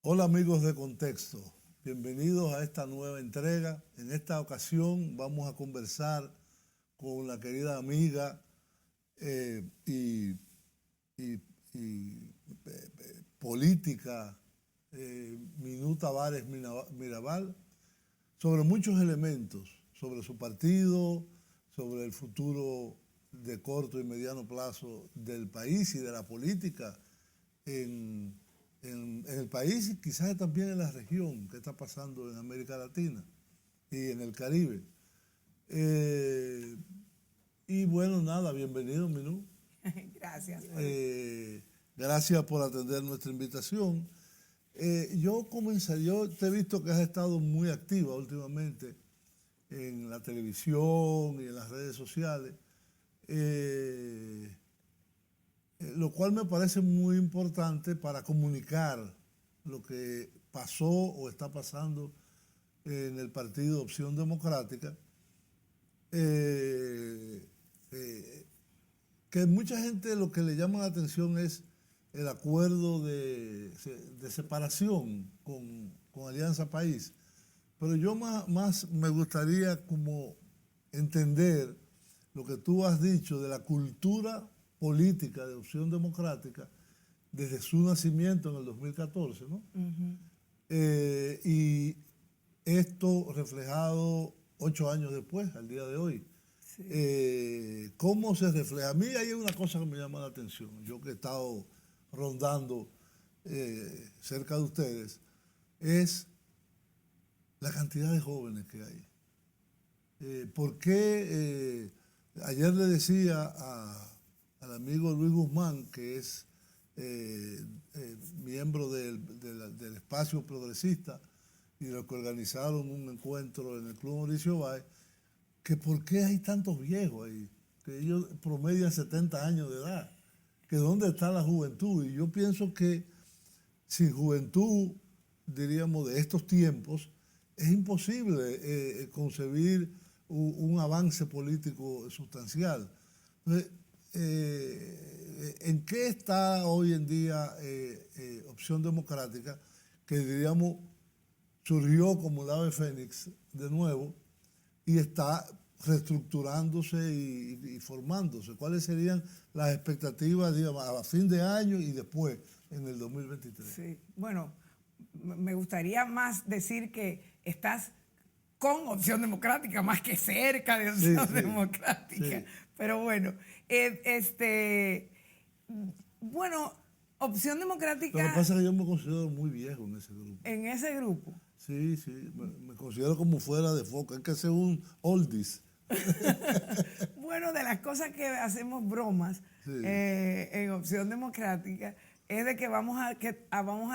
Hola amigos de Contexto, bienvenidos a esta nueva entrega. En esta ocasión vamos a conversar con la querida amiga y política Minú Tavares Mirabal sobre muchos elementos, sobre su partido, sobre el futuro de corto y mediano plazo del país y de la política en el país y quizás también en la región, que está pasando en América Latina y en el Caribe. Y bueno, nada, bienvenido, Minú. Gracias. Gracias por atender nuestra invitación. Yo te he visto que has estado muy activa últimamente en la televisión y en las redes sociales. Lo cual me parece muy importante para comunicar lo que pasó o está pasando en el partido Opción Democrática, que mucha gente lo que le llama la atención es el acuerdo de separación con Alianza País, pero yo más me gustaría como entender lo que tú has dicho de la cultura política de Opción Democrática desde su nacimiento en el 2014, ¿no? Y esto reflejado 8 años después, al día de hoy. Sí. ¿Cómo se refleja? A mí hay una cosa que me llama la atención. Yo que he estado rondando cerca de ustedes, es la cantidad de jóvenes que hay. ¿Por qué? Ayer le decía al amigo Luis Guzmán, que es miembro del espacio progresista y de los que organizaron un encuentro en el Club Mauricio Báez, que por qué hay tantos viejos ahí, que ellos promedian 70 años de edad, que dónde está la juventud. Y yo pienso que sin juventud, diríamos, de estos tiempos, es imposible concebir un avance político sustancial. Entonces, ¿en qué está hoy en día Opción Democrática, que diríamos surgió como el ave fénix de nuevo y está reestructurándose y formándose? ¿Cuáles serían las expectativas, digamos, a fin de año y después, en el 2023? Sí, bueno, me gustaría más decir que estás con Opción Democrática, más que cerca de Opción Democrática. Sí. Pero bueno, bueno, Opción Democrática... Lo que pasa es que yo me considero muy viejo en ese grupo. ¿En ese grupo? Sí, me considero como fuera de foco, hay que ser un oldies. Bueno, de las cosas que hacemos bromas en Opción Democrática es de que vamos a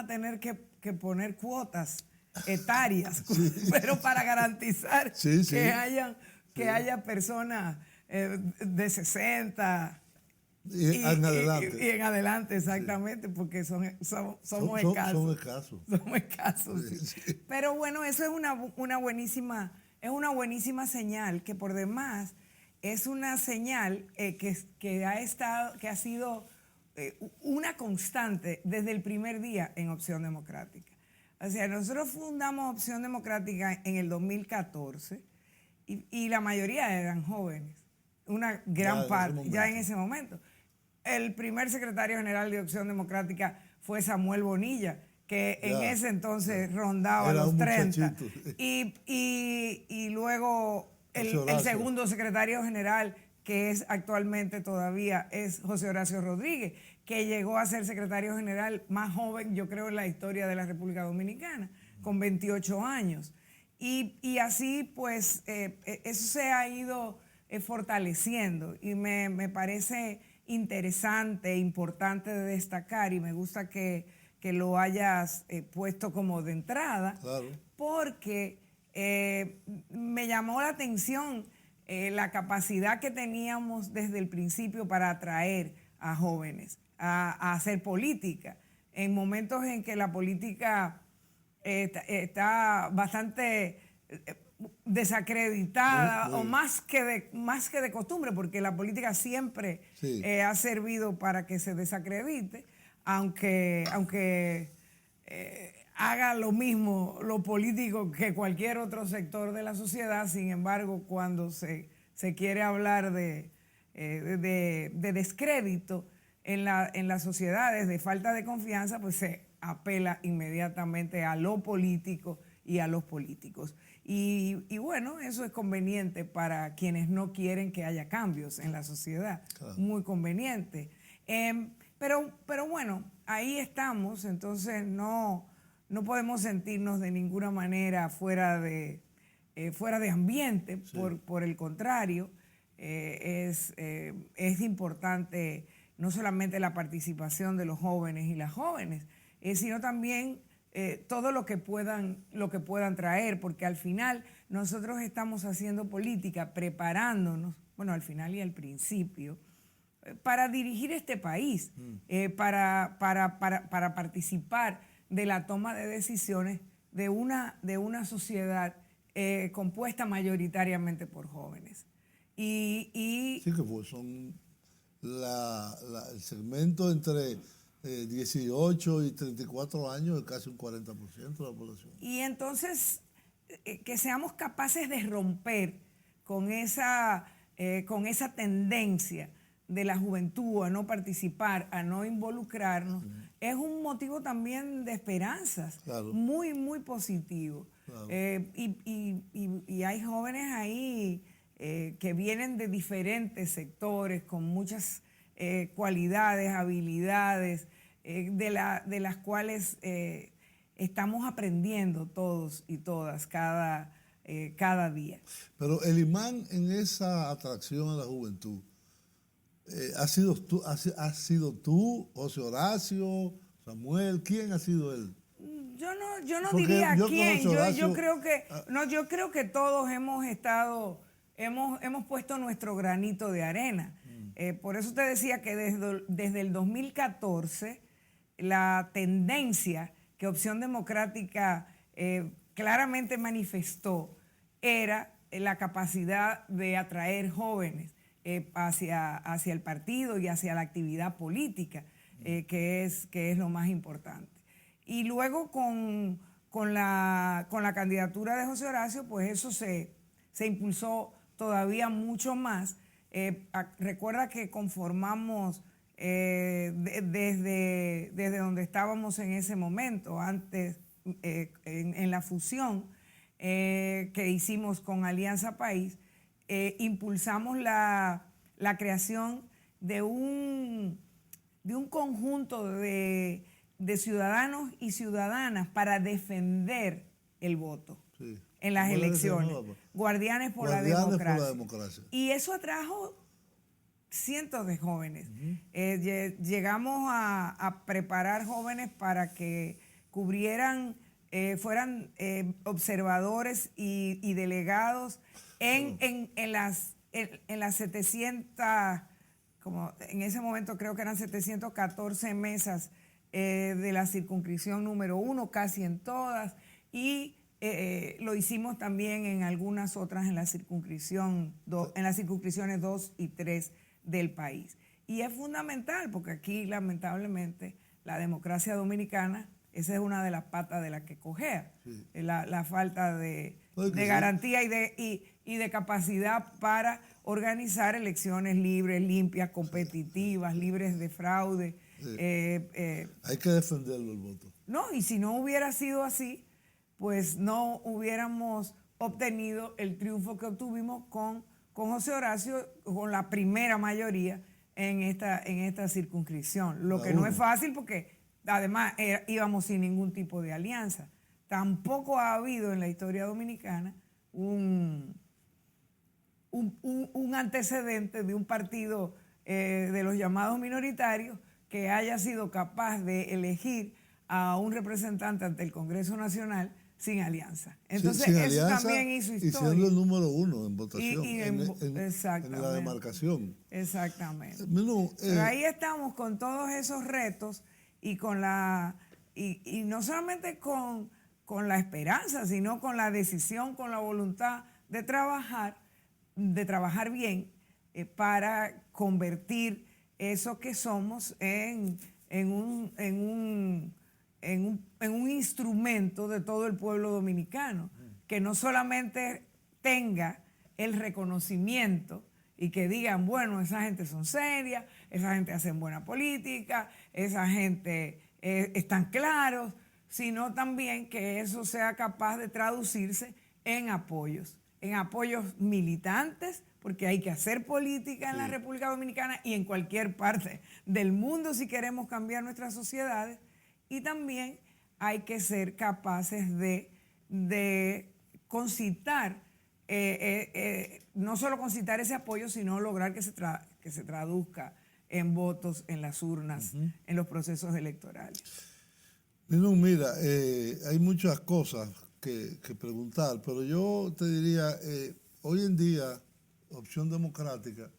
tener que poner cuotas etarias, pero para garantizar que haya personas de 60 y en adelante, exactamente, porque somos escasos. Son escasos. Somos escasos, sí. Pero bueno, eso es una buenísima señal, que por demás es una señal que ha sido una constante desde el primer día en Opción Democrática. O sea, nosotros fundamos Opción Democrática en el 2014 y la mayoría eran jóvenes, una gran parte, ya en ese momento. El primer secretario general de Opción Democrática fue Samuel Bonilla, que en ese entonces rondaba los 30. Y luego el segundo secretario general, que es actualmente todavía, es José Horacio Rodríguez, que llegó a ser secretario general más joven, yo creo, en la historia de la República Dominicana, con 28 años. Y así, pues, eso se ha ido fortaleciendo y me parece interesante e importante de destacar, y me gusta que lo hayas puesto como de entrada, claro, porque me llamó la atención la capacidad que teníamos desde el principio para atraer a jóvenes a hacer política, en momentos en que la política está bastante desacreditada, o más que de costumbre, porque la política siempre ha servido para que se desacredite, aunque haga lo mismo lo político que cualquier otro sector de la sociedad. Sin embargo, cuando se quiere hablar de descrédito en las sociedades, de falta de confianza, pues se apela inmediatamente a lo político y a los políticos. Y bueno, eso es conveniente para quienes no quieren que haya cambios en la sociedad. Claro. Muy conveniente. Pero bueno, ahí estamos, entonces no podemos sentirnos de ninguna manera fuera de ambiente. Sí. Por el contrario, es importante no solamente la participación de los jóvenes y las jóvenes, sino también todo lo que puedan traer, porque al final nosotros estamos haciendo política, preparándonos, bueno, al final y al principio, para dirigir este país, para participar de la toma de decisiones de una sociedad compuesta mayoritariamente por jóvenes. Sí, que pues son el segmento entre 18 y 34 años es casi un 40% de la población. Y entonces, que seamos capaces de romper con esa tendencia de la juventud a no participar, a no involucrarnos, es un motivo también de esperanzas. Claro. Muy, muy positivo. Claro. Y hay jóvenes ahí que vienen de diferentes sectores con muchas cualidades, habilidades, de las cuales estamos aprendiendo todos y todas cada día. Pero el imán en esa atracción a la juventud, ¿has sido tú, José Horacio, Samuel? ¿Quién ha sido él? Yo no diría quién. Yo creo que todos hemos puesto nuestro granito de arena. Por eso te decía que desde el 2014 la tendencia que Opción Democrática claramente manifestó era la capacidad de atraer jóvenes hacia el partido y hacia la actividad política, que es lo más importante. Y luego con la candidatura de José Horacio, pues eso se impulsó todavía mucho más. Recuerda que conformamos desde donde estábamos en ese momento, antes en la fusión que hicimos con Alianza País, impulsamos la creación de un conjunto de ciudadanos y ciudadanas para defender el voto. Sí. En las elecciones. Guardianes por la democracia. Y eso atrajo cientos de jóvenes. Llegamos a preparar jóvenes para que cubrieran, fueran observadores y delegados en las 700, como en ese momento creo que eran 714 mesas de la circunscripción número 1, casi en todas, y lo hicimos también en algunas otras en las circunscripciones 2 y 3 del país. Y es fundamental porque aquí, lamentablemente, la democracia dominicana, esa es una de las patas de la que cojea, sí. La falta de garantía y de capacidad para organizar elecciones libres, limpias, competitivas, libres de fraude. Sí. Hay que defenderlo el voto. No, y si no hubiera sido así, pues no hubiéramos obtenido el triunfo que obtuvimos con José Horacio, con la primera mayoría en esta circunscripción. Lo que no es fácil porque además íbamos sin ningún tipo de alianza. Tampoco ha habido en la historia dominicana un antecedente de un partido de los llamados minoritarios que haya sido capaz de elegir a un representante ante el Congreso Nacional sin alianza. Entonces, sin eso alianza, también hizo historia. Y siendo el número 1 en votación, en la demarcación. Exactamente. Pero ahí estamos con todos esos retos y y no solamente con la esperanza, sino con la decisión, con la voluntad de trabajar bien para convertir eso que somos en en un instrumento de todo el pueblo dominicano, que no solamente tenga el reconocimiento y que digan, bueno, esa gente son serias, esa gente hacen buena política, esa gente están claros, sino también que eso sea capaz de traducirse en apoyos militantes, porque hay que hacer política en la República Dominicana y en cualquier parte del mundo si queremos cambiar nuestras sociedades, y también hay que ser capaces de concitar, no solo concitar ese apoyo, sino lograr que se traduzca en votos en las urnas, en los procesos electorales. Mira, hay muchas cosas que preguntar, pero yo te diría, hoy en día Opción Democrática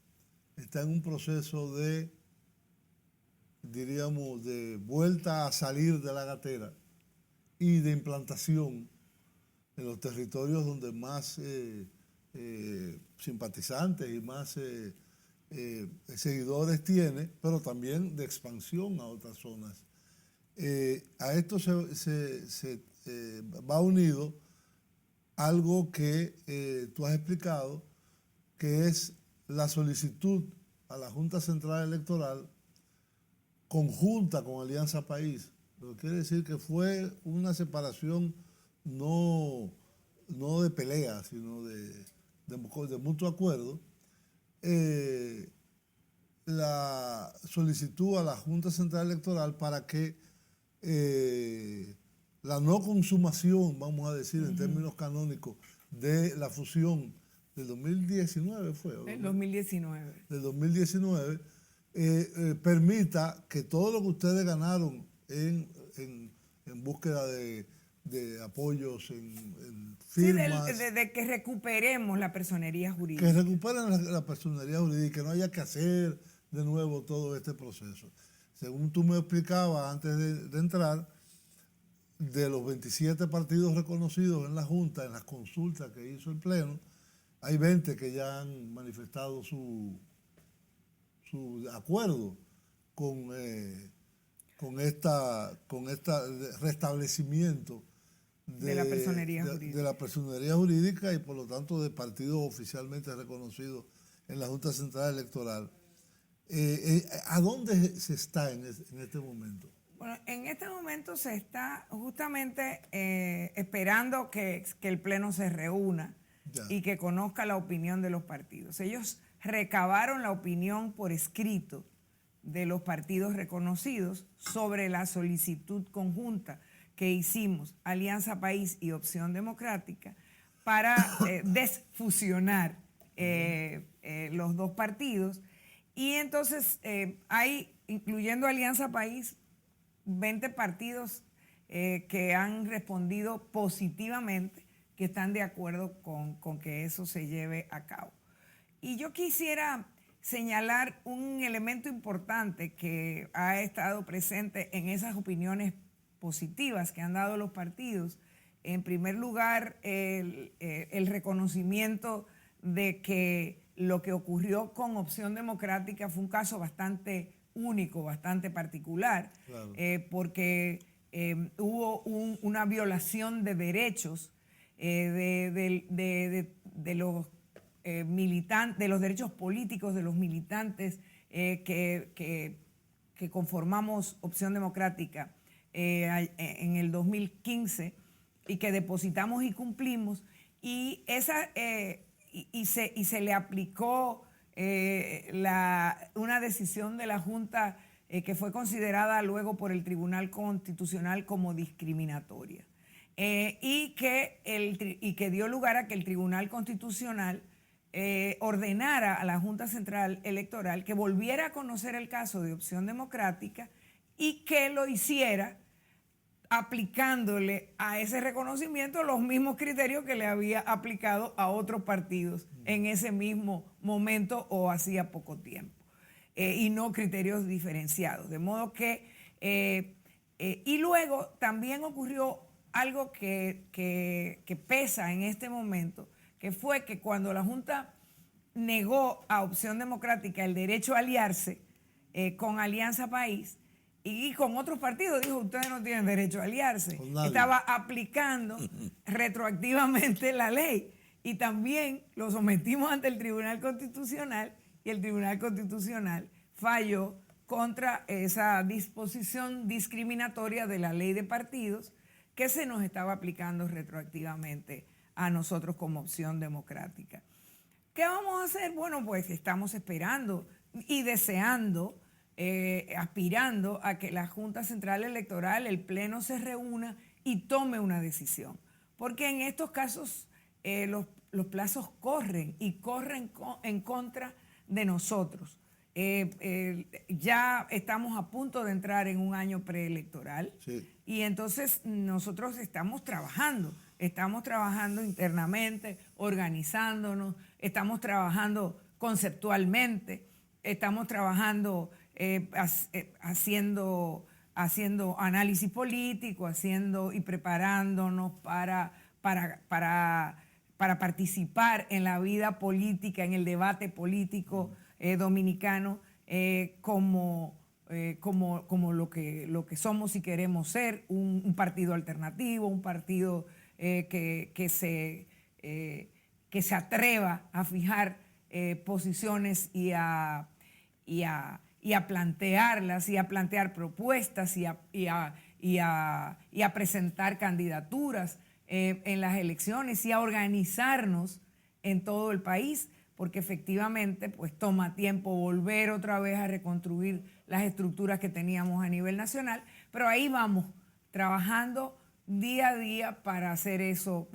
está en un proceso de, diríamos, de vuelta a salir de la gatera y de implantación en los territorios donde más simpatizantes y más seguidores tiene, pero también de expansión a otras zonas. A esto se va unido algo que tú has explicado, que es la solicitud a la Junta Central Electoral conjunta con Alianza País. Lo que quiere decir que fue una separación no de pelea, sino de mutuo acuerdo. La solicitud a la Junta Central Electoral para que la no consumación, vamos a decir en términos canónicos, de la fusión del 2019 fue. Del 2019. Del 2019, permita que todo lo que ustedes ganaron en búsqueda de apoyos, en firmas. Sí, de que recuperemos la personería jurídica. Que recuperen la personería jurídica y que no haya que hacer de nuevo todo este proceso. Según tú me explicabas antes de entrar, de los 27 partidos reconocidos en la Junta, en las consultas que hizo el Pleno, hay 20 que ya han manifestado su acuerdo con este restablecimiento de la personería jurídica. De la personería jurídica y por lo tanto de partidos oficialmente reconocidos en la Junta Central Electoral. ¿A dónde se está en este momento? Bueno, en este momento se está justamente esperando que el Pleno se reúna y que conozca la opinión de los partidos. Ellos recabaron la opinión por escrito de los partidos reconocidos sobre la solicitud conjunta que hicimos Alianza País y Opción Democrática para desfusionar los dos partidos. Y entonces hay, incluyendo Alianza País, 20 partidos que han respondido positivamente, que están de acuerdo con que eso se lleve a cabo. Y yo quisiera señalar un elemento importante que ha estado presente en esas opiniones positivas que han dado los partidos. En primer lugar, el reconocimiento de que lo que ocurrió con Opción Democrática fue un caso bastante único, bastante particular, claro. Porque hubo una violación de derechos de los militantes, de los derechos políticos de los militantes que conformamos Opción Democrática en el 2015 y que depositamos y cumplimos, y se le aplicó una decisión de la Junta que fue considerada luego por el Tribunal Constitucional como discriminatoria, y que dio lugar a que el Tribunal Constitucional ordenara a la Junta Central Electoral que volviera a conocer el caso de Opción Democrática y que lo hiciera aplicándole a ese reconocimiento los mismos criterios que le había aplicado a otros partidos en ese mismo momento o hacía poco tiempo, y no criterios diferenciados. De modo que, y luego también ocurrió algo que pesa en este momento, que fue que cuando la Junta negó a Opción Democrática el derecho a aliarse con Alianza País, y con otros partidos dijo, ustedes no tienen derecho a aliarse. Estaba aplicando retroactivamente la ley. Y también lo sometimos ante el Tribunal Constitucional y el Tribunal Constitucional falló contra esa disposición discriminatoria de la ley de partidos que se nos estaba aplicando retroactivamente a nosotros como Opción Democrática. ¿Qué vamos a hacer? Bueno, pues estamos esperando y deseando, aspirando a que la Junta Central Electoral, el Pleno, se reúna y tome una decisión. Porque en estos casos los plazos corren y corren en contra de nosotros. Ya estamos a punto de entrar en un año preelectoral, sí, y entonces nosotros estamos trabajando internamente, organizándonos, estamos trabajando conceptualmente, estamos trabajando haciendo análisis político, y preparándonos para participar en la vida política, en el debate político dominicano, como lo que somos y queremos ser, un partido alternativo, un partido que se atreva a fijar posiciones y a plantearlas, y a plantear propuestas, y a presentar candidaturas en las elecciones, y a organizarnos en todo el país, porque efectivamente pues toma tiempo volver otra vez a reconstruir las estructuras que teníamos a nivel nacional, pero ahí vamos trabajando día a día para hacer eso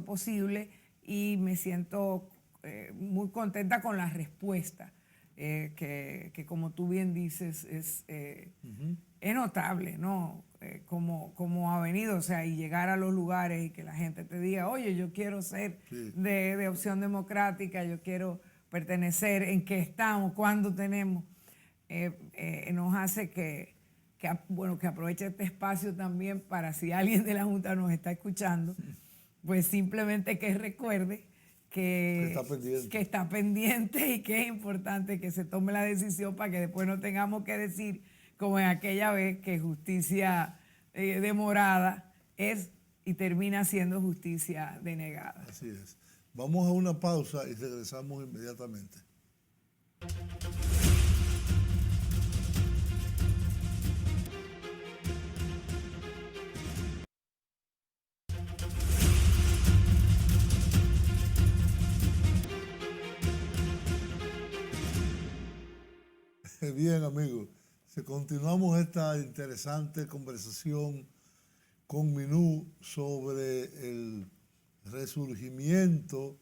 posible, y me siento muy contenta con la respuesta que como tú bien dices es notable, ¿no? Como ha venido, o sea, y llegar a los lugares y que la gente te diga, oye, yo quiero ser de Opción Democrática, yo quiero pertenecer, en qué estamos, cuándo tenemos, nos hace que aproveche este espacio también para, si alguien de la Junta nos está escuchando, pues simplemente que recuerde que está pendiente y que es importante que se tome la decisión para que después no tengamos que decir, como en aquella vez, que justicia demorada es y termina siendo justicia denegada. Así es. Vamos a una pausa y regresamos inmediatamente. Bien, amigos, continuamos esta interesante conversación con Minú sobre el resurgimiento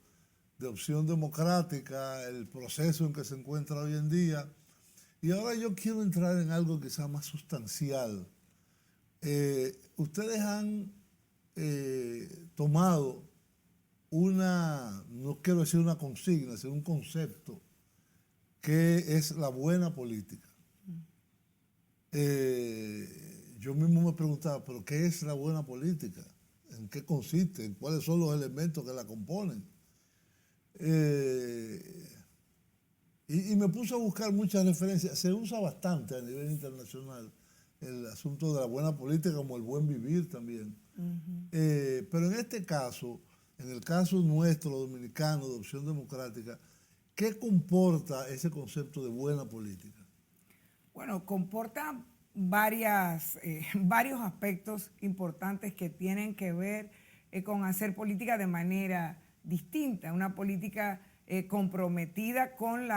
de Opción Democrática, el proceso en que se encuentra hoy en día. Y ahora yo quiero entrar en algo quizá más sustancial. Ustedes han tomado no quiero decir una consigna, sino un concepto, que es la buena política. Yo mismo me preguntaba, ¿pero qué es la buena política? ¿En qué consiste? ¿En cuáles son los elementos que la componen? Y me puse a buscar muchas referencias. Se usa bastante a nivel internacional el asunto de la buena política, como el buen vivir también. Pero en este caso, en el caso nuestro dominicano de Opción Democrática, ¿qué comporta ese concepto de buena política? Bueno, comporta varios aspectos importantes que tienen que ver con hacer política de manera distinta, una política comprometida con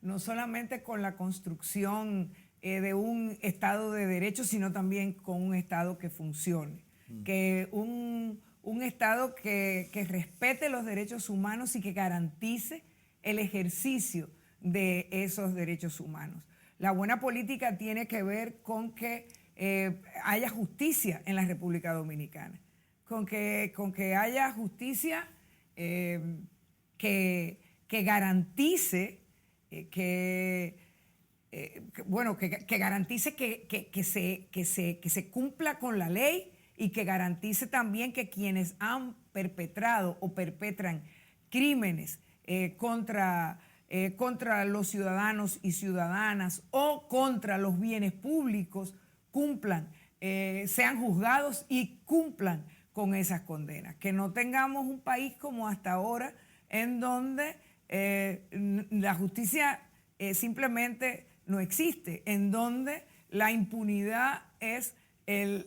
no solamente con la construcción de un Estado de Derecho, sino también con un Estado que funcione, que un Estado que respete los derechos humanos y que garantice el ejercicio de esos derechos humanos. La buena política tiene que ver con que haya justicia en la República Dominicana, con que haya justicia que garantice que garantice que se cumpla con la ley, y que garantice también que quienes han perpetrado o perpetran crímenes contra contra los ciudadanos y ciudadanas o contra los bienes públicos, cumplan, sean juzgados y cumplan con esas condenas. Que no tengamos un país como hasta ahora en donde la justicia simplemente no existe, en donde la impunidad es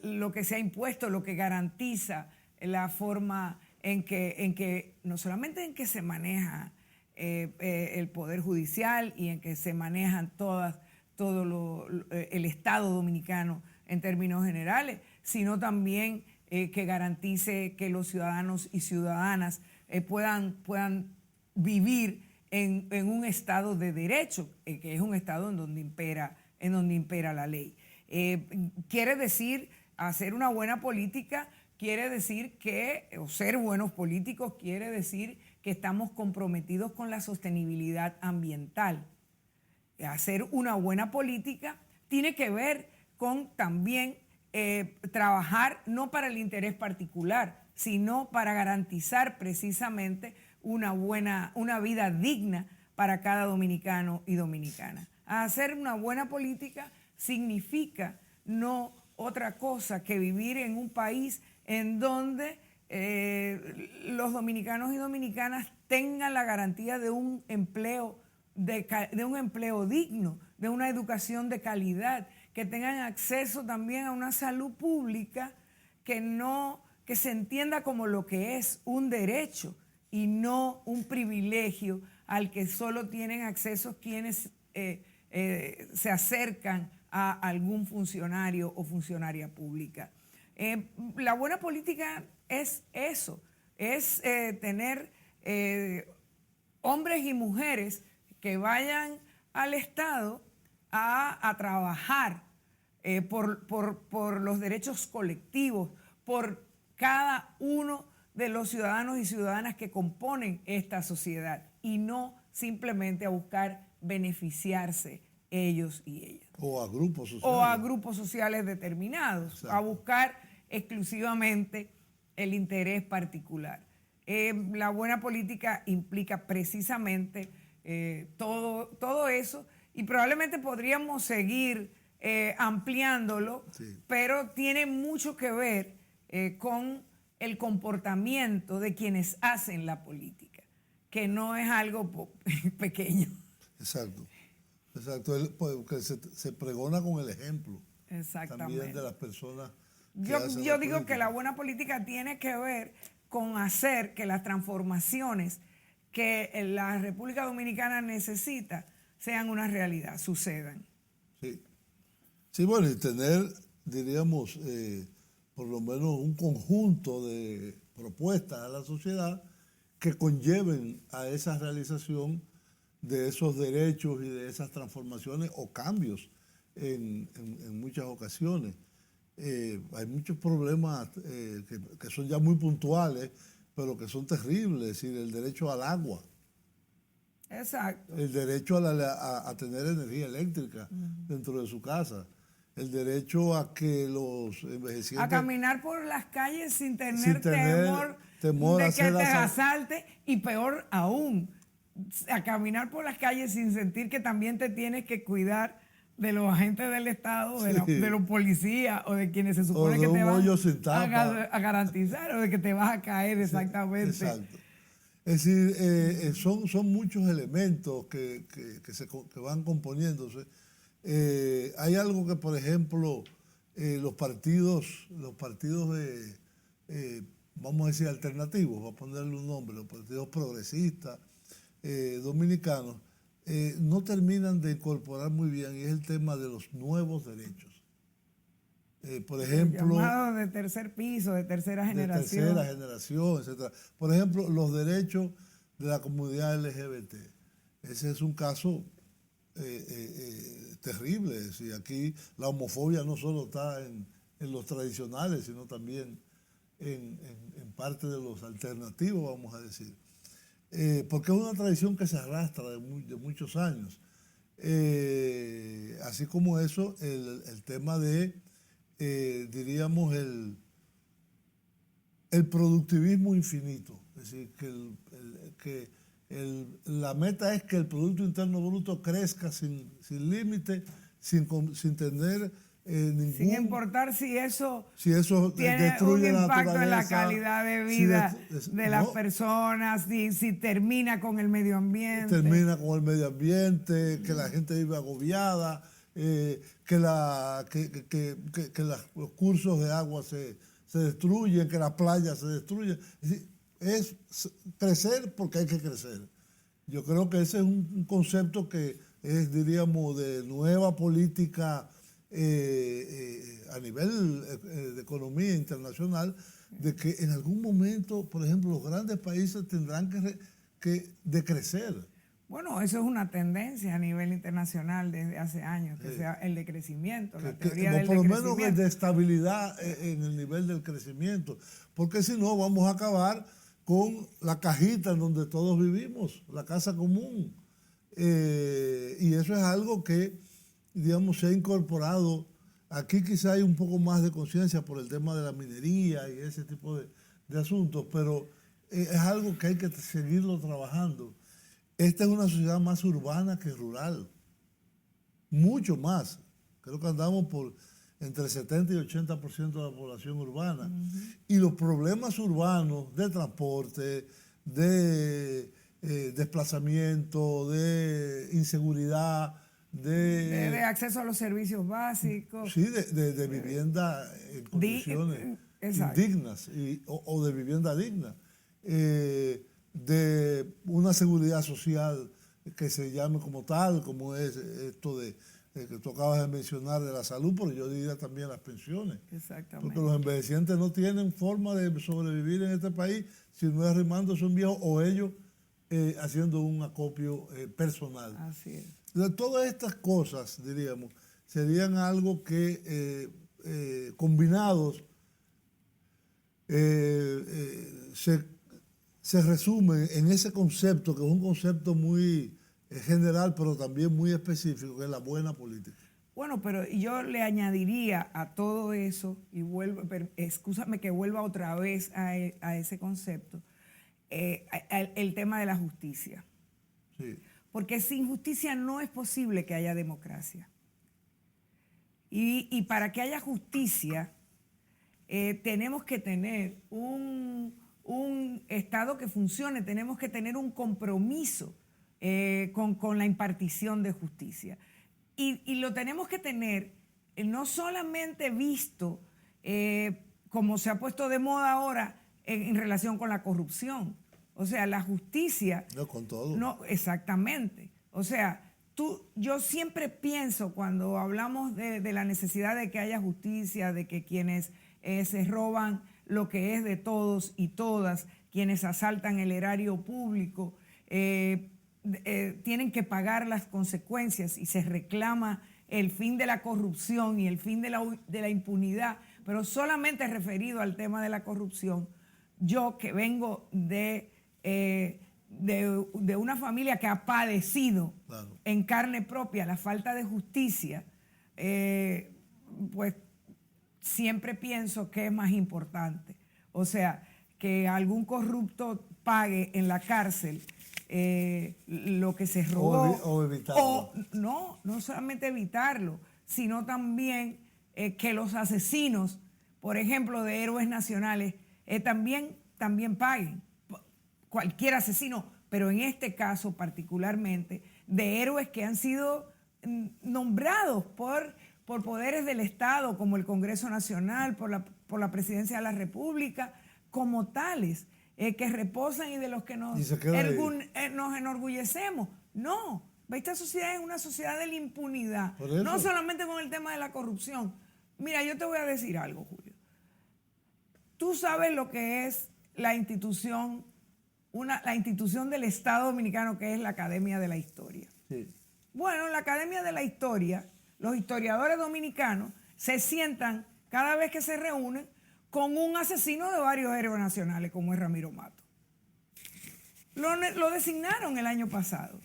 lo que se ha impuesto, lo que garantiza la forma en que no solamente en que se maneja el Poder Judicial y en que se manejan el Estado dominicano en términos generales, sino también que garantice que los ciudadanos y ciudadanas puedan vivir en un Estado de derecho, que es un Estado en donde impera la ley. Quiere decir hacer una buena política, quiere decir o ser buenos políticos, quiere decir que estamos comprometidos con la sostenibilidad ambiental. Hacer una buena política tiene que ver con también trabajar no para el interés particular, sino para garantizar precisamente una vida digna para cada dominicano y dominicana. Hacer una buena política significa no otra cosa que vivir en un país en donde los dominicanos y dominicanas tengan la garantía de un empleo digno, de una educación de calidad, que tengan acceso también a una salud pública que se entienda como lo que es un derecho y no un privilegio al que solo tienen acceso quienes se acercan a algún funcionario o funcionaria pública. La buena política es eso, es tener hombres y mujeres que vayan al Estado a trabajar por los derechos colectivos, por cada uno de los ciudadanos y ciudadanas que componen esta sociedad y no simplemente a buscar beneficiarse ellos y ellas. O a grupos sociales. O a grupos sociales determinados, exacto, a buscar exclusivamente el interés particular. La buena política implica precisamente todo eso y probablemente podríamos seguir ampliándolo, sí, pero tiene mucho que ver con el comportamiento de quienes hacen la política, que no es algo pequeño. Exacto. Exacto, porque se pregona con el ejemplo. Exactamente. También de las personas. Yo digo que la buena política tiene que ver con hacer que las transformaciones que la República Dominicana necesita sean una realidad, sucedan. Sí. Sí, bueno, y tener, diríamos, por lo menos un conjunto de propuestas a la sociedad que conlleven a esa realización de esos derechos y de esas transformaciones o cambios en muchas ocasiones. Hay muchos problemas que son ya muy puntuales, pero que son terribles, es decir, el derecho al agua. Exacto. El derecho a tener energía eléctrica dentro de su casa. El derecho a que los envejecientes... A caminar por las calles sin tener temor de que te asalte y peor aún, a caminar por las calles sin sentir que también te tienes que cuidar de los agentes del Estado, de los policías o de quienes se supone que te van a garantizar o de que te vas a caer exactamente. Sí, exacto. Es decir, son muchos elementos que van componiéndose. Hay algo que, por ejemplo, los partidos vamos a decir alternativos, voy a ponerle un nombre, los partidos progresistas dominicanos, no terminan de incorporar muy bien, y es el tema de los nuevos derechos. Por ejemplo, llamados de tercer piso, de tercera generación. De tercera generación, etc. Por ejemplo, los derechos de la comunidad LGBT. Ese es un caso terrible. Es decir, aquí la homofobia no solo está en los tradicionales, sino también en parte de los alternativos, vamos a decir. Porque es una tradición que se arrastra de muchos años. Así como eso, el tema de, diríamos, el productivismo infinito. Es decir, que la meta es que el Producto Interno Bruto crezca sin límite, sin tener ningún... Sin importar si eso tiene destruye un impacto en la naturaleza, calidad de vida de las personas, si termina con el medio ambiente. Termina con el medio ambiente, que la gente vive agobiada, que los cursos de agua se destruyen, que las playas se destruyen. Es crecer porque hay que crecer. Yo creo que ese es un concepto que es, diríamos, de nueva política a nivel de economía internacional, de que en algún momento, por ejemplo, los grandes países tendrán que decrecer. Bueno, eso es una tendencia a nivel internacional desde hace años, que sea el decrecimiento, la teoría del por lo decrecimiento. menos de estabilidad en el nivel del crecimiento, porque si no vamos a acabar con la cajita en donde todos vivimos, la casa común. Y eso es algo que, digamos, se ha incorporado. Aquí quizá hay un poco más de conciencia por el tema de la minería y ese tipo de asuntos, pero es algo que hay que seguirlo trabajando. Esta es una sociedad más urbana que rural, mucho más. Creo que andamos por entre 70 y 80% de la población urbana. Y los problemas urbanos de transporte, de desplazamiento, de inseguridad, de acceso a los servicios básicos. Sí, de vivienda en condiciones indignas o de vivienda digna. De una seguridad social que se llame como tal, como es esto de que tú acabas de mencionar de la salud, pero yo diría también las pensiones. Exactamente. Porque los envejecientes no tienen forma de sobrevivir en este país si no es arrimándose un viejo o ellos haciendo un acopio personal. Así es. Entonces, todas estas cosas, diríamos, serían algo que combinados se resumen en ese concepto, que es un concepto muy general, pero también muy específico, que es la buena política. Bueno, pero yo le añadiría a todo eso, y excúsame que vuelva otra vez a ese concepto, el tema de la justicia. Sí. Porque sin justicia no es posible que haya democracia. Y para que haya justicia, tenemos que tener un Estado que funcione, tenemos que tener un compromiso con la impartición de justicia. Y lo tenemos que tener no solamente visto como se ha puesto de moda ahora en relación con la corrupción. O sea, la justicia... No, con todo. No, exactamente. O sea, yo siempre pienso cuando hablamos de la necesidad de que haya justicia, de que quienes se roban lo que es de todos y todas, quienes asaltan el erario público, tienen que pagar las consecuencias y se reclama el fin de la corrupción y el fin de la impunidad, pero solamente referido al tema de la corrupción. Yo que vengo de una familia que ha padecido en carne propia la falta de justicia, pues siempre pienso que es más importante. O sea, que algún corrupto pague en la cárcel lo que se robó. O evitarlo. No solamente evitarlo, sino también que los asesinos, por ejemplo, de héroes nacionales, también paguen. Cualquier asesino, pero en este caso particularmente, de héroes que han sido nombrados por poderes del Estado, como el Congreso Nacional, por la Presidencia de la República, como tales, que reposan y de los que nos enorgullecemos. No, esta sociedad es una sociedad de la impunidad, no solamente con el tema de la corrupción. Mira, yo te voy a decir algo, Julio. Tú sabes lo que es la institución del Estado Dominicano, que es la Academia de la Historia. Sí. Bueno, en la Academia de la Historia, los historiadores dominicanos se sientan cada vez que se reúnen con un asesino de varios héroes nacionales, como es Ramiro Mato. Lo designaron el año pasado.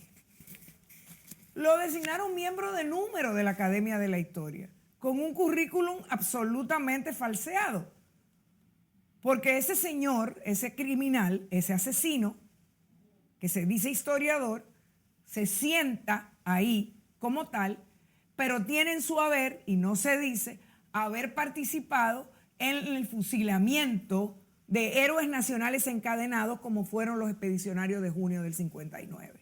Lo designaron miembro de número de la Academia de la Historia, con un currículum absolutamente falseado. Porque ese señor, ese criminal, ese asesino, que se dice historiador, se sienta ahí como tal, pero tiene en su haber, y no se dice, haber participado en el fusilamiento de héroes nacionales encadenados como fueron los expedicionarios de junio del 59.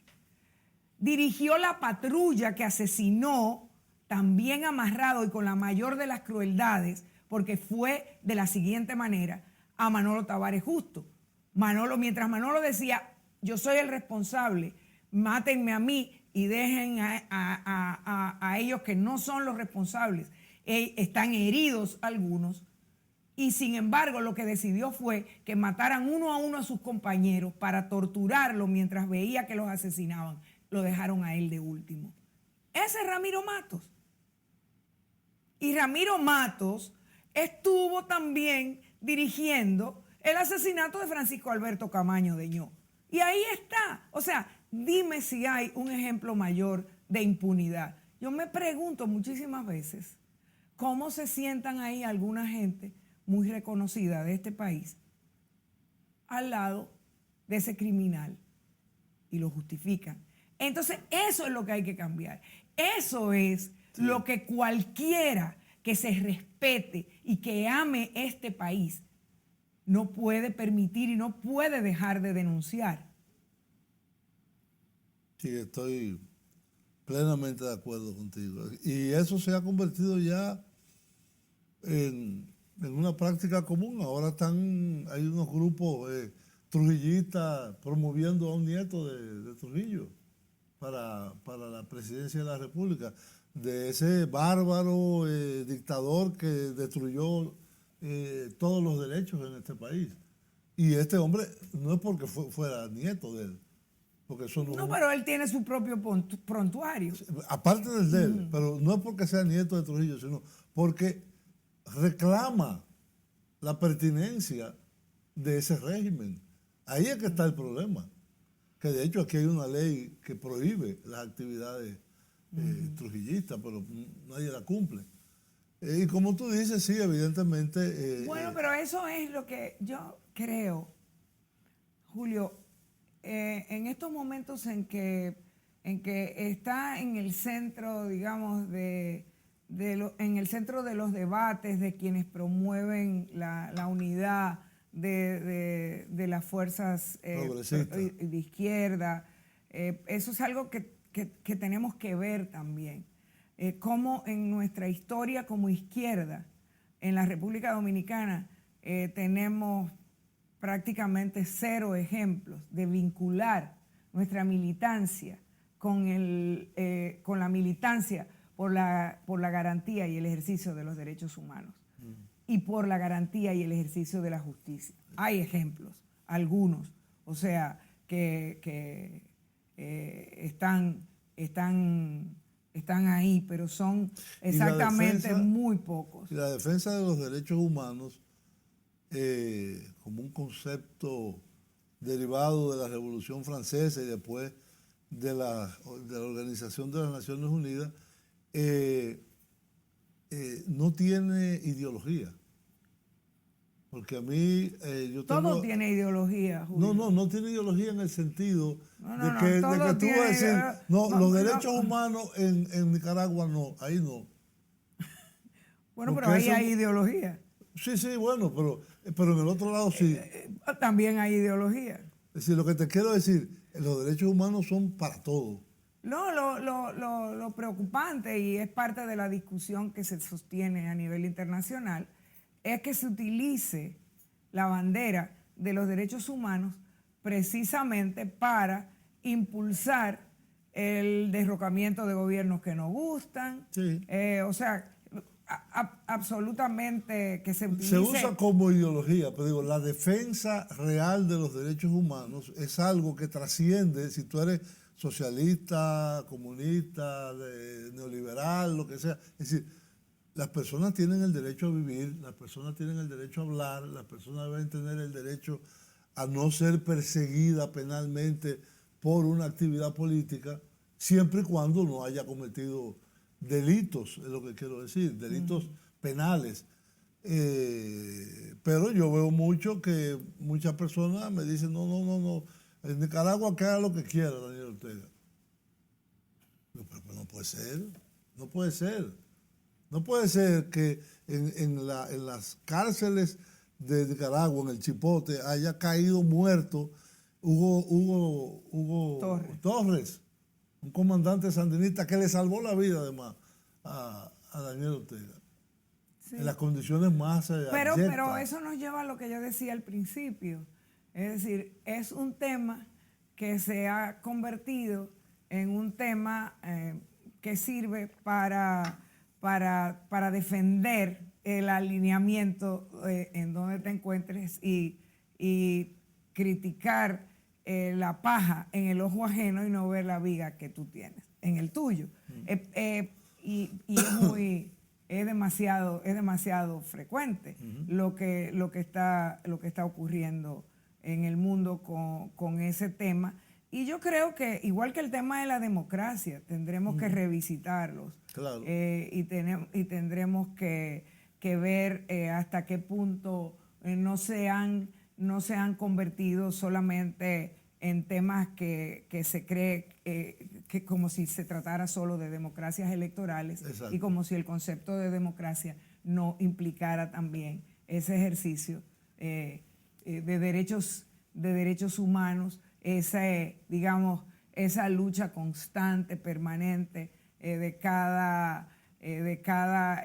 Dirigió la patrulla que asesinó, también amarrado y con la mayor de las crueldades, porque fue de la siguiente manera, a Manolo Tavares Justo. Mientras Manolo decía, yo soy el responsable, mátenme a mí y dejen a ellos que no son los responsables. Están heridos algunos. Y sin embargo, lo que decidió fue que mataran uno a uno a sus compañeros para torturarlo mientras veía que los asesinaban. Lo dejaron a él de último. Ese es Ramiro Matos. Y Ramiro Matos estuvo también dirigiendo el asesinato de Francisco Alberto Camaño Deñó. Y ahí está. O sea, dime si hay un ejemplo mayor de impunidad. Yo me pregunto muchísimas veces cómo se sientan ahí alguna gente muy reconocida de este país al lado de ese criminal y lo justifican. Entonces, eso es lo que hay que cambiar. Eso es lo que cualquiera que se respete y que ame este país no puede permitir y no puede dejar de denunciar. Sí, estoy plenamente de acuerdo contigo. Y eso se ha convertido ya en una práctica común. Ahora hay unos grupos trujillistas promoviendo a un nieto de Trujillo para la presidencia de la República, de ese bárbaro dictador que destruyó todos los derechos en este país. Y este hombre no es porque fuera nieto de él, porque eso no, pero él tiene su propio prontuario. Aparte del de él, pero no es porque sea nieto de Trujillo, sino porque reclama la pertinencia de ese régimen. Ahí es que está el problema. Que de hecho aquí hay una ley que prohíbe las actividades trujillistas, pero nadie la cumple. Y como tú dices, sí, evidentemente... bueno, pero eso es lo que yo creo, Julio, en estos momentos en que está en el centro, digamos, en el centro de los debates de quienes promueven la unidad de las fuerzas de izquierda, eso es algo que tenemos que ver también. Cómo en nuestra historia como izquierda, en la República Dominicana, tenemos prácticamente 0 ejemplos de vincular nuestra militancia con la militancia por la garantía y el ejercicio de los derechos humanos y por la garantía y el ejercicio de la justicia. Hay ejemplos, algunos, o sea, que están ahí, pero son exactamente muy pocos. Y la defensa de los derechos humanos, como un concepto derivado de la Revolución Francesa y después de la Organización de las Naciones Unidas, no tiene ideología. Porque a mí, yo tengo... Todo tiene ideología, Julio. No tiene ideología en el sentido de que tú vas a decir, los derechos humanos en Nicaragua no, ahí no. Bueno, porque pero ahí hay ideología. Sí, bueno, pero en el otro lado sí. También hay ideología. Es decir, lo que te quiero decir, los derechos humanos son para todos. No, lo preocupante, y es parte de la discusión que se sostiene a nivel internacional, es que se utilice la bandera de los derechos humanos precisamente para impulsar el derrocamiento de gobiernos que no gustan. Sí. O sea, absolutamente que se utilice... Se usa como ideología, pero digo, la defensa real de los derechos humanos es algo que trasciende, si tú eres socialista, comunista, neoliberal, lo que sea. Es decir, las personas tienen el derecho a vivir, las personas tienen el derecho a hablar, las personas deben tener el derecho a no ser perseguidas penalmente por una actividad política, siempre y cuando no haya cometido delitos, es lo que quiero decir, delitos penales. Pero yo veo mucho que muchas personas me dicen, no, En Nicaragua que haga lo que quiera Daniel Ortega. Pero no puede ser, no puede ser. No puede ser que en las cárceles de Nicaragua, en el Chipote, haya caído muerto Hugo Torres, un comandante sandinista que le salvó la vida además a Daniel Ortega. Sí. En las condiciones más pero eso nos lleva a lo que yo decía al principio. Es decir, es un tema que se ha convertido en un tema que sirve para defender el alineamiento en donde te encuentres y criticar la paja en el ojo ajeno y no ver la viga que tú tienes en el tuyo. Y es demasiado frecuente lo que está ocurriendo en el mundo con ese tema. Y yo creo que, igual que el tema de la democracia, tendremos que revisitarlos. Claro. Y tendremos que ver hasta qué punto no se han convertido solamente en temas que se cree que como si se tratara solo de democracias electorales. Exacto. Y como si el concepto de democracia no implicara también ese ejercicio de derechos humanos, esa lucha constante, permanente de cada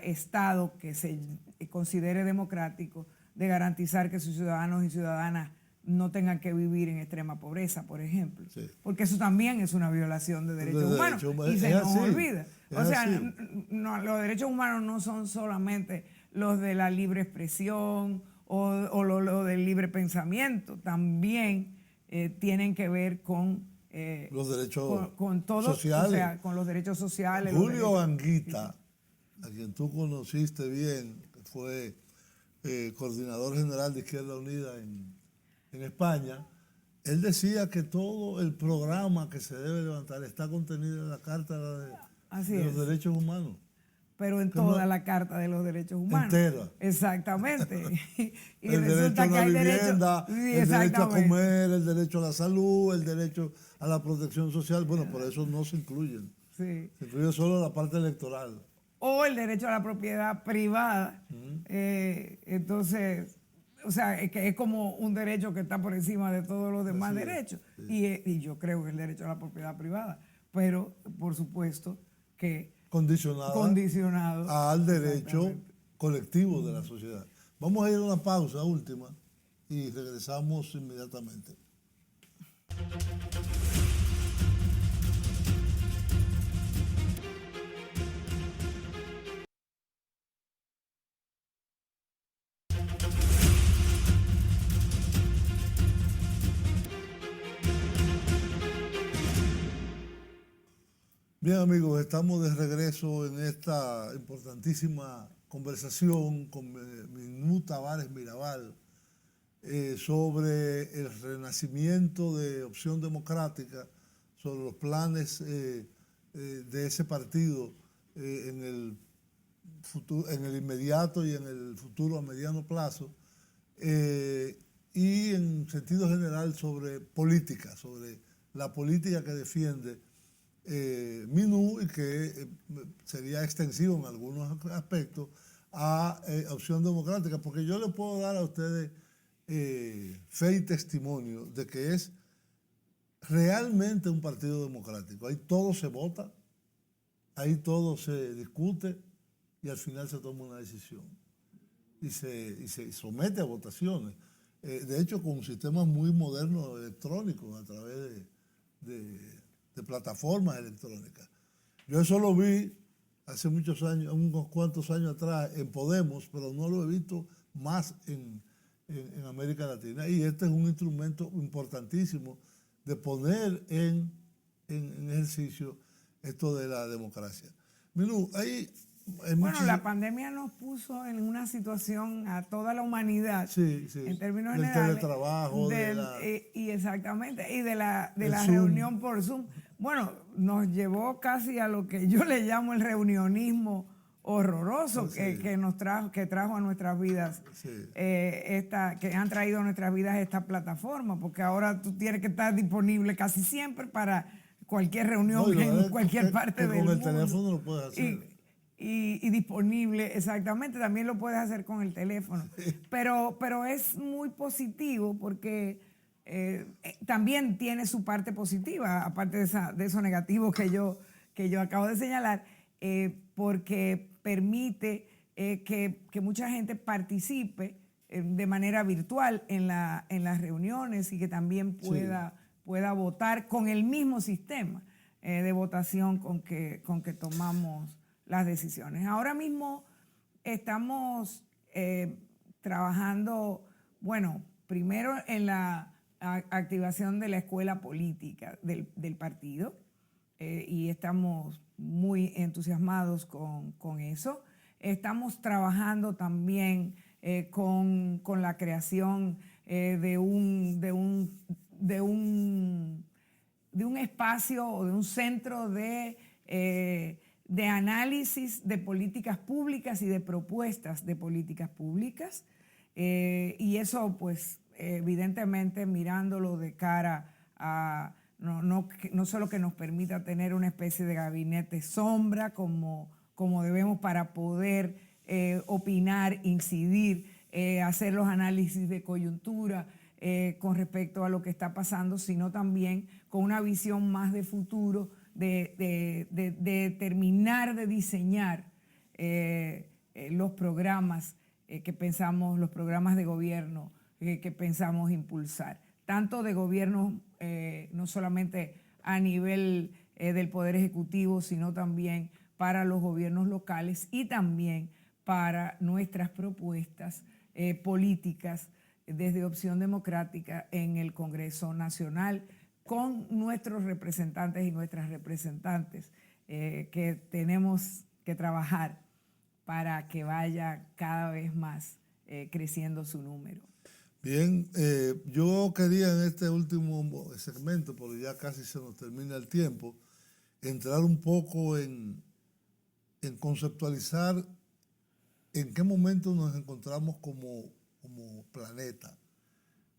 Estado que se considere democrático, de garantizar que sus ciudadanos y ciudadanas no tengan que vivir en extrema pobreza, por ejemplo. Sí. Porque eso también es una violación de derechos humanos y se nos olvida. O sea, los derechos humanos no son solamente los de la libre expresión o lo del libre pensamiento, también tienen que ver con los derechos sociales. O sea, con los derechos sociales. Julio Anguita, a quien tú conociste bien, fue coordinador general de Izquierda Unida en España, él decía que todo el programa que se debe levantar está contenido en la Carta de los Derechos Humanos. Pero en toda la Carta de los Derechos Humanos. Entera. Exactamente. Y el derecho a la vivienda, el derecho a comer, el derecho a la salud, el derecho a la protección social. Bueno, por eso no se incluyen. Sí. Se incluye solo la parte electoral. O el derecho a la propiedad privada. Entonces, o sea, es como un derecho que está por encima de todos los demás derechos. Sí. Y yo creo que el derecho a la propiedad privada. Pero, por supuesto, que condicionado al derecho colectivo de la sociedad. Vamos a ir a una pausa última y regresamos inmediatamente. Bien, amigos, estamos de regreso en esta importantísima conversación con Minú Tavares Mirabal sobre el renacimiento de Opción Democrática, sobre los planes de ese partido en el inmediato y en el futuro a mediano plazo, y en sentido general sobre política, sobre la política que defiende Minú y que sería extensivo en algunos aspectos a Opción Democrática, porque yo le puedo dar a ustedes fe y testimonio de que es realmente un partido democrático. Ahí todo se vota, ahí todo se discute y al final se toma una decisión y se somete a votaciones. De hecho, con sistemas muy modernos electrónicos a través de plataformas electrónicas. Yo eso lo vi hace muchos años, unos cuantos años atrás en Podemos, pero no lo he visto más en América Latina. Y este es un instrumento importantísimo de poner en ejercicio esto de la democracia. Minú, la pandemia nos puso en una situación a toda la humanidad, en términos del generales, teletrabajo, y exactamente, y de la reunión por Zoom. Bueno, nos llevó casi a lo que yo le llamo el reunionismo horroroso Sí. que trajo a nuestras vidas, Sí. que han traído a nuestras vidas esta plataforma, porque ahora tú tienes que estar disponible casi siempre para cualquier reunión No, y lo en verdad cualquier que parte del con el mundo. teléfono lo puedes hacer. Y disponible, exactamente, también lo puedes hacer con el teléfono. Pero es muy positivo porque también tiene su parte positiva, aparte de eso negativo que yo acabo de señalar, porque permite que mucha gente participe de manera virtual en las reuniones y que también pueda votar con el mismo sistema de votación con que tomamos las decisiones. Ahora mismo estamos trabajando, bueno, primero en la activación de la escuela política del partido y estamos muy entusiasmados con eso. Estamos trabajando también con la creación de un espacio o de un centro de análisis de políticas públicas y de propuestas de políticas públicas. Y eso, pues, evidentemente mirándolo de cara a no solo que nos permita tener una especie de gabinete sombra como debemos para poder opinar, incidir, hacer los análisis de coyuntura con respecto a lo que está pasando, sino también con una visión más de futuro, de terminar de diseñar los programas que pensamos, los programas de gobierno que pensamos impulsar, tanto de gobierno no solamente a nivel del Poder Ejecutivo, sino también para los gobiernos locales y también para nuestras propuestas políticas desde Opción Democrática en el Congreso Nacional, con nuestros representantes y nuestras representantes que tenemos que trabajar para que vaya cada vez más creciendo su número. Bien, yo quería en este último segmento, porque ya casi se nos termina el tiempo, entrar un poco en conceptualizar en qué momento nos encontramos como planeta.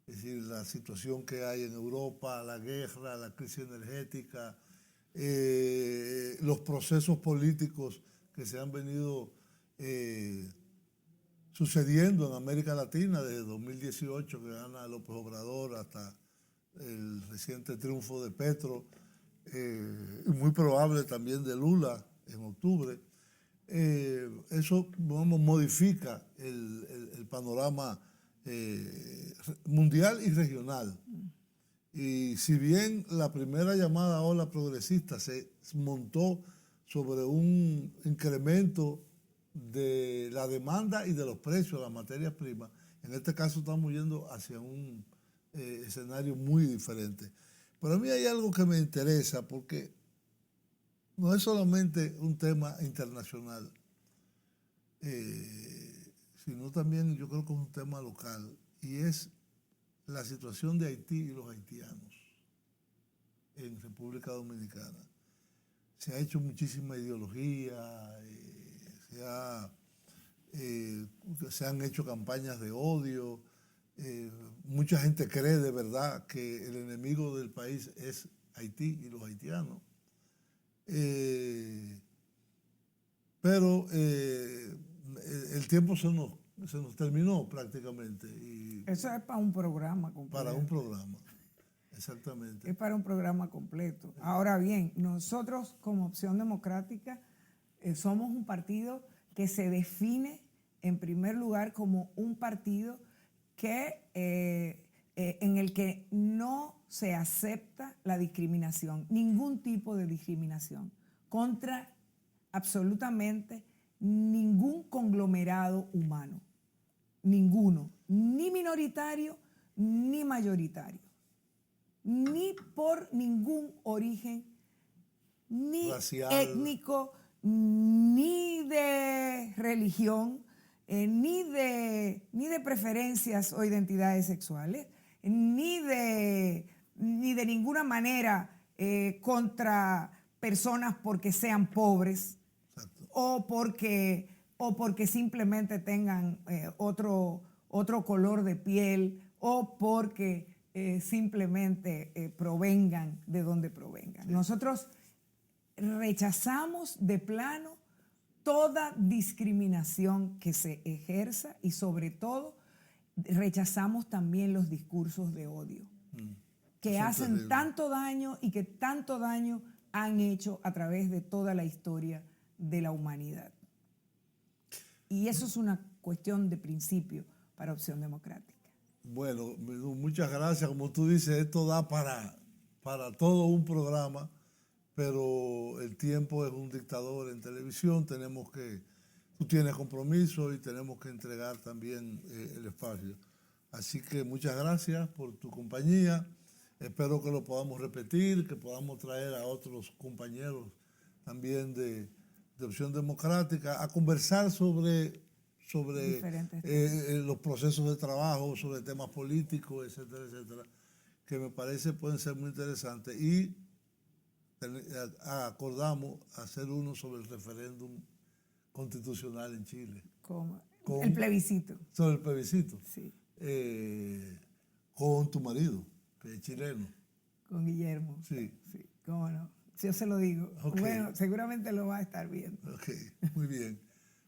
Es decir, la situación que hay en Europa, la guerra, la crisis energética, los procesos políticos que se han venido sucediendo en América Latina desde 2018, que gana López Obrador, hasta el reciente triunfo de Petro, y muy probable también de Lula en octubre. Eso, vamos, modifica el panorama mundial y regional. Y si bien la primera llamada ola progresista se montó sobre un incremento de la demanda y de los precios de las materias primas, en este caso estamos yendo hacia un escenario muy diferente. Pero a mí hay algo que me interesa porque no es solamente un tema internacional, sino también yo creo que es un tema local, y es la situación de Haití y los haitianos en República Dominicana. Se ha hecho muchísima ideología, se han hecho campañas de odio, mucha gente cree de verdad que el enemigo del país es Haití y los haitianos. Pero el tiempo se nos terminó prácticamente. Y eso es para un programa completo. Para un programa, exactamente. Es para un programa completo. Ahora bien, nosotros como Opción Democrática somos un partido que se define en primer lugar como un partido que, en el que no se acepta la discriminación, ningún tipo de discriminación, contra absolutamente ningún conglomerado humano, ninguno, ni minoritario ni mayoritario, ni por ningún origen, ni racial, étnico, ni de religión, ni de preferencias o identidades sexuales, ni de ninguna manera contra personas porque sean pobres. Exacto. o porque simplemente tengan otro color de piel, o porque simplemente provengan de donde provengan. Sí. Nosotros rechazamos de plano toda discriminación que se ejerza y sobre todo rechazamos también los discursos de odio que hacen terrible. Tanto daño y que tanto daño han hecho a través de toda la historia de la humanidad. Y eso es una cuestión de principio para Opción Democrática. Bueno, muchas gracias. Como tú dices, esto da para todo un programa, pero el tiempo es un dictador en televisión. Tú tienes compromiso y tenemos que entregar también el espacio. Así que muchas gracias por tu compañía. Espero que lo podamos repetir, que podamos traer a otros compañeros también de Opción Democrática a conversar sobre los procesos de trabajo, sobre temas políticos, etcétera, etcétera, que me parece pueden ser muy interesantes. Y acordamos hacer uno sobre el referéndum constitucional en Chile. ¿Cómo? El plebiscito. Sobre el plebiscito. Sí. Con tu marido, que es chileno. Con Guillermo. Sí. Sí, cómo no. Yo se lo digo. Okay. Bueno, seguramente lo va a estar viendo. Ok, muy bien.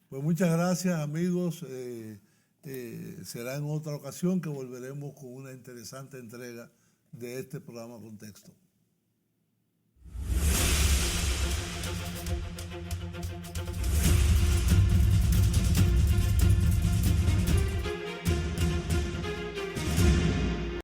Pues muchas gracias, amigos. Será en otra ocasión que volveremos con una interesante entrega de este programa Contexto.